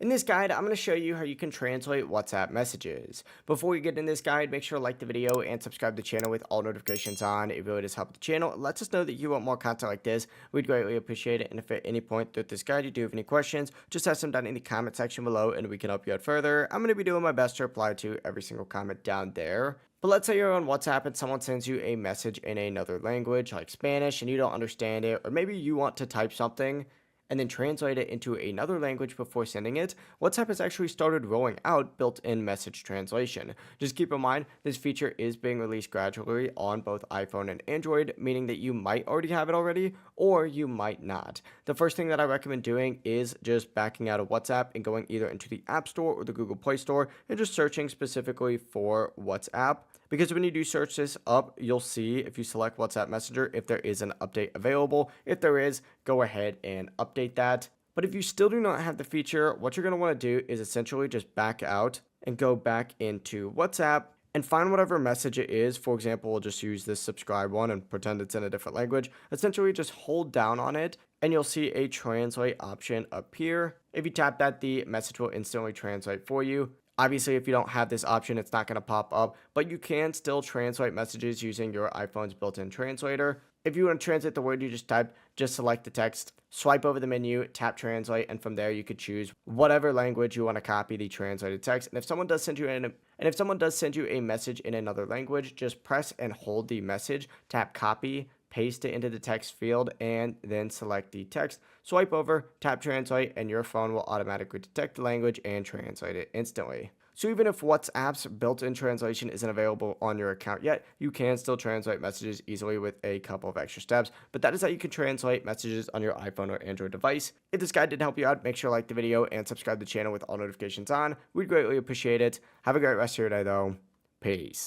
In this guide, I'm going to show you how you can translate WhatsApp messages. Before we get in this guide, make sure to like the video and subscribe to the channel with all notifications on. It really does help the channel. It lets us know that you want more content like this. We'd greatly appreciate it. And if at any point throughout this guide you do have any questions, just ask them down in the comment section below and we can help you out further. I'm going to be doing my best to reply to every single comment down there. But let's say you're on WhatsApp and someone sends you a message in another language like Spanish and you don't understand it, or maybe you want to type something and then translate it into another language before sending it. WhatsApp has actually started rolling out built-in message translation. Just keep in mind, this feature is being released gradually on both iPhone and Android, meaning that you might already have it already, or you might not. The first thing that I recommend doing is just backing out of WhatsApp and going either into the App Store or the Google Play Store and just searching specifically for WhatsApp. Because when you do search this up, you'll see if you select WhatsApp Messenger if there is an update available. If there is, go ahead and update that. But if you still do not have the feature, what you're going to want to do is essentially just back out and go back into WhatsApp and find whatever message it is. For example, we'll just use this subscribe one and pretend it's in a different language. Essentially, just hold down on it and you'll see a translate option appear. If you tap that, the message will instantly translate for you. Obviously, if you don't have this option, it's not going to pop up, but you can still translate messages using your iPhone's built-in translator. If you want to translate the word you just typed, just select the text, swipe over the menu, tap translate, and from there you could choose whatever language you want to copy the translated text. And if someone does send you a message in another language, just press and hold the message, tap copy, paste it into the text field, and then select the text, swipe over, tap translate, and your phone will automatically detect the language and translate it instantly. So even if WhatsApp's built-in translation isn't available on your account yet, you can still translate messages easily with a couple of extra steps. But that is how you can translate messages on your iPhone or Android device. If this guide did help you out, make sure to like the video and subscribe to the channel with all notifications on. We'd greatly appreciate it. Have a great rest of your day though. Peace.